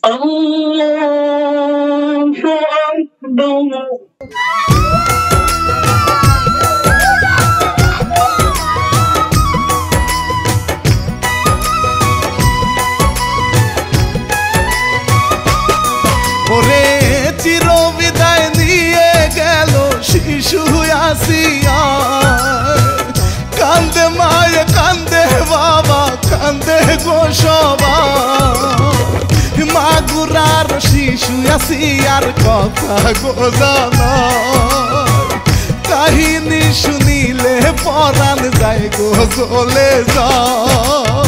الله أكبر. ওরে চির বিদায় নিয়ে গেল শিশু আসিয়া, কান্দে মায়ে কান্দে বাবা কান্দে গো সবাই, মাগুরার শিশু আসিয়ার কথা গো জানা, কাহিনী শুনিলে পরাণ যায় গো চলে যায়।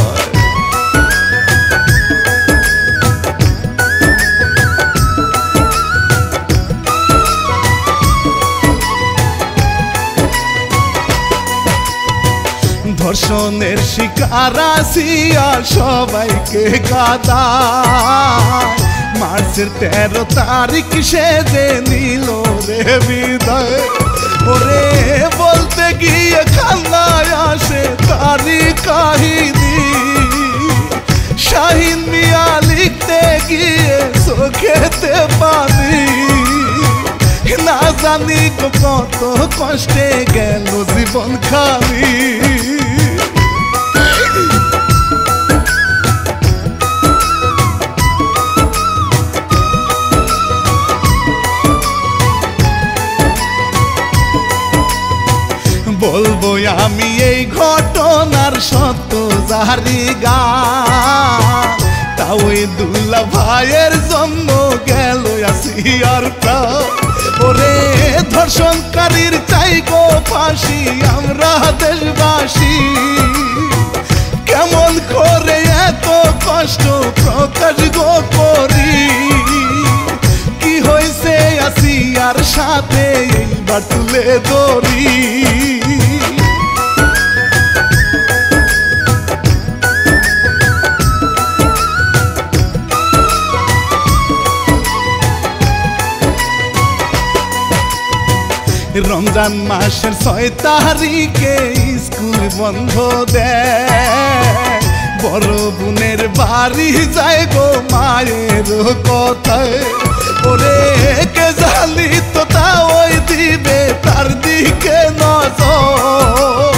ধর্ষণের শিকার আসিয়া সবাইকে কাঁদায়, মার্চের 13 তারিখ সে যে নিল রে বিদায়। ওরে বলতে গিয়ে কান্নায় আসে তারি কাহিনী, শাহিন মিয়া লিখতে গিয়ে চোখেতে পানি, না জানি কত কষ্টে গেল জীবন খালি। বলবো আমি এই ঘটনার সত্য জারি গান, তাও ওই দুলা ভাইয়ের জন্য গেল আসিয়ার প্রাণ। ওরে ধর্ষণকারীর চাই গো ফাঁসি আমরা দেশবাসী, কেমন করে এত কষ্ট প্রকাশ গো করি, কি হয়েছে আসিয়ার সাথে এইবার তুলে ধরি। রমজান মাসের 6 তারিখে স্কুল বন্ধ দেয়, বড় বোনের বাড়ি যায় গো মায়ের কথায়। ওরে কে জানি তো তা ওই দিবে তার দিকে নজর,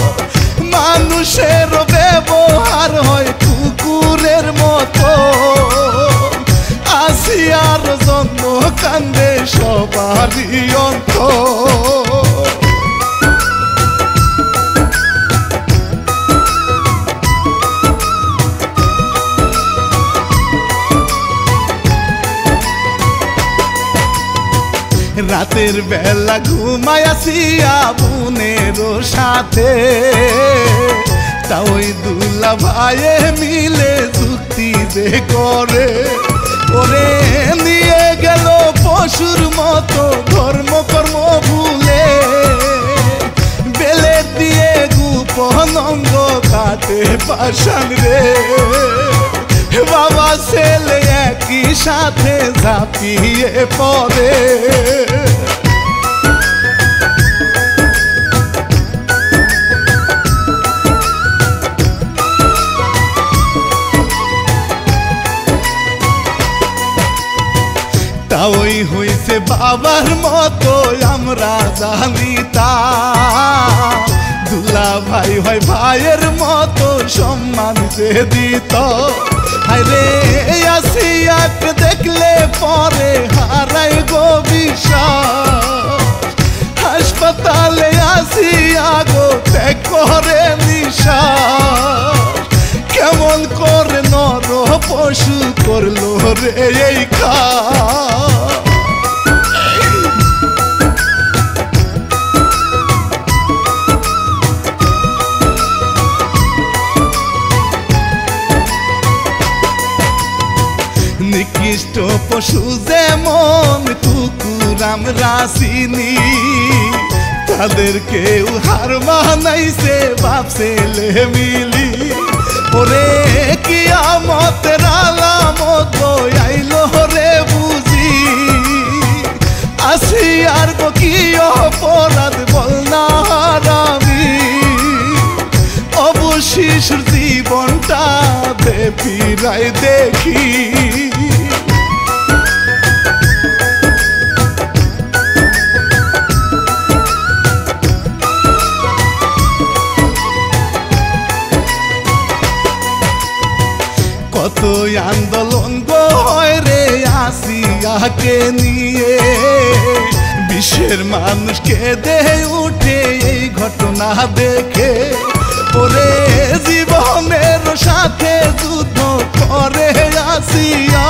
মানুষের ব্যবহার হয় কুকুরের মতো, আসিয়ার জন্য কান্দে সবারই অন্তর। রাতের বেলা ঘুমায় আসিয়া বোনের সাথে, তা ওই দুলা ভাইয়ে মিলে যুক্তি যে করে, ওরে নিয়ে গেল পশুর মতো ধর্ম কর্ম ভুলে, বেলে দিয়ে গোপন অঙ্গ কাটে পাষাণ রে, বাবা ছেলে একই সাথে ঝাঁপিয়ে পড়ে। তা ওই হইছে বাবার মতো আমরা জানি তা, দুলা ভাই হয় ভাইয়ের মতো সম্মান যে দিত। হায়রে আসিয়াকে দেখলে পরে হারাই গো বিশ্বাস, হাসপাতালে আসিয়া গো ত্যাগ করে নিঃশ্বাস, কেমন করে নর পশু করলো রে এই খা। নিকৃষ্ট পশু যেমন কুকুর আমরা চিনি, তাদের কেউ হার মানাইছে বাপ ছেলে মিলি। ওরে কিয়ামতের আলামত আইলো রে বুঝি, আসিয়ার গো কি অপরাধ বল না হারামি, অবশিষ্ট জীবনটা দে ফিরাই দেখি। বাবাকে নিয়ে বিশ্বের মানুষ কেঁদে উঠে এই ঘটনা দেখে। ওরে জীবনের সাথে যুদ্ধ করে আসিয়া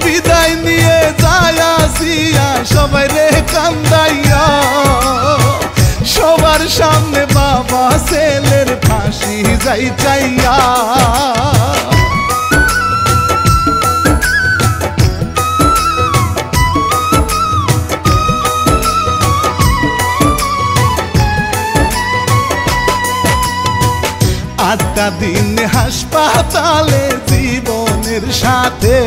বিদায় নিয়ে যায় আসিয়া সবাই রে কান্দাইয়া। সবার সামনে বাবা ছেলের ফাঁসি যাই চাইয়া। আটটা দিন হাসপাতালে জীবনের সাথে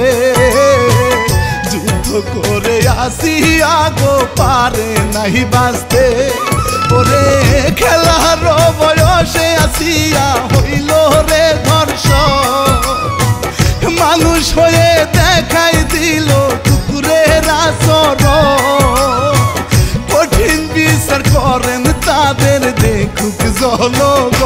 যুদ্ধ করে আসিয়া গো পারে নাই বাঁচতে। ওরে খেলার বয়সে আসিয়া হইল রে ধর্ষণ, মানুষ হয়ে দেখাই দিল কুকুরের আচরণ। কঠিন বিচার করেন তাদের দেখুক জনগণ।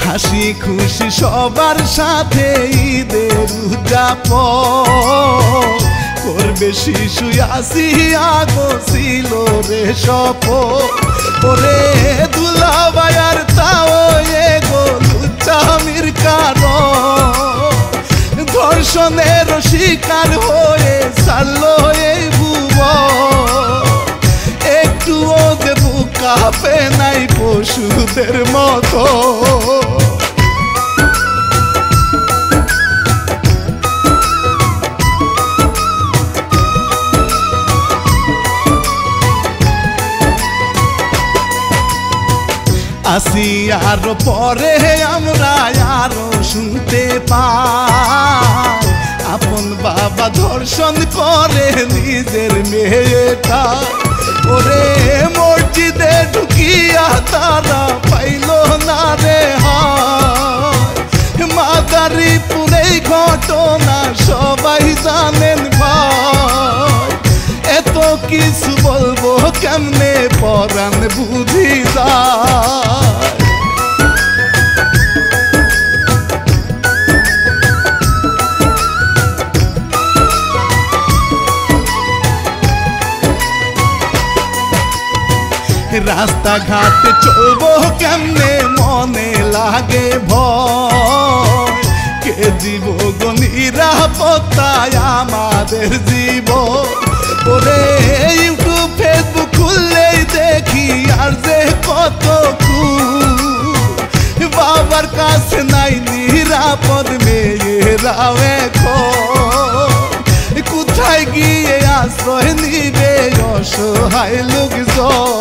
হাসি খুশি সবার সাথে ঈদের উদযাপন করবে শিশু আসিয়া গো ছিল রে শপথ। ওরে দুলাভাইয়ার তাও এ গো লুচ্চামির কারণ ধর্ষণের শিকার হয়ে ছাড়লো এই ভুবন। একটুও যে বুক কাঁপে নাই পশুদের মতো। আসিয়ার পরে আমরা আরো শুনতে পাই আপন বাবা ধর্ষণ করে নিজের মেয়েটা। ওরে মসজিদে ঢুকিয়া তারা পাইল না রে হায়। মাদারীপুরে ঘটনা সবাই জানেন ভাই। এত কিছু বলবো কেমনে পরাণ বুঝি যায়। রাস্তাঘাটে চলবো কেমনে মনে লাগে ভয়। কে দিব গো নিরাপত্তায় আমাদের জীবন। ওরে ইউটিউব ফেসবুক খুললেই দেখি আর যে কত বাবার কাছে নাই নিরাপদ মেয়েরাও এখন। কোথায় গিয়ে আশ্রয় নিবে অসহায় লোকজন।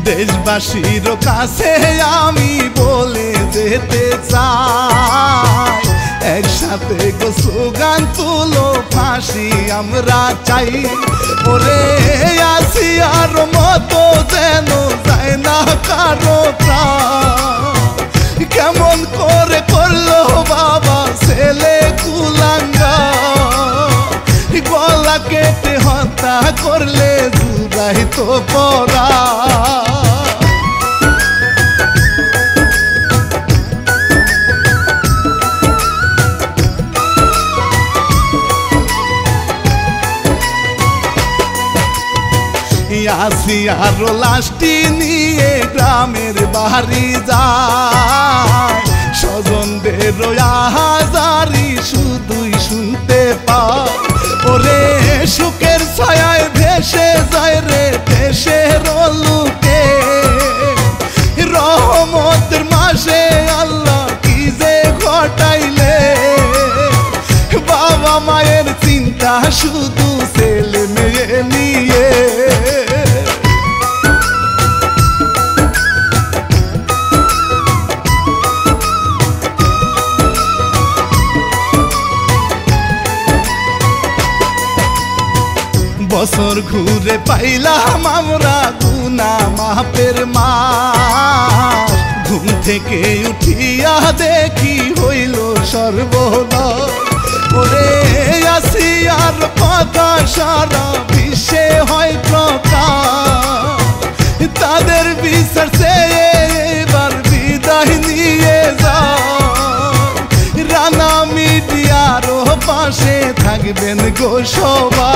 দেশবাসীর কাছে আমি বলে যেতে চাই একসাথে গো স্লোগান তুলো ফাঁসি আমরা চাই। ওরে আসিয়ার মতো যেন যায় না কারো প্রাণ। কেমন করে করলো বাবা ছেলে কুলাঙ্গা। গলা কেটে হত্যা করলে জুড়াই তো পড়া। আসিয়ার লাশটি নিয়ে গ্রামের বাড়ি যায়। স্বজনদের আহাজারি শুধুই শুনতে পায়। ওরে সুখের ছায়ায় ভেসে যায় রে দেশের লোকে। রহমতের মাসে আল্লাহ কি যে ঘটাইলে। বাবা মায়ের চিন্তা শুধু ছেলে মেয়ে নিয়ে। বছর ঘুরে পাইলাম আমরা গুনা মাপের মাস। ঘুম থেকে উঠিয়া দেখি হইল সর্বনাশ। ওরে আসিয়ার কথা সারা বিশ্বে হয় প্রকাশ, তাদের বিচার চেয়ে এবার বিদায় নিয়ে যাও। রানা মিডিয়ারও পাশে থাকবেন গো সবাই।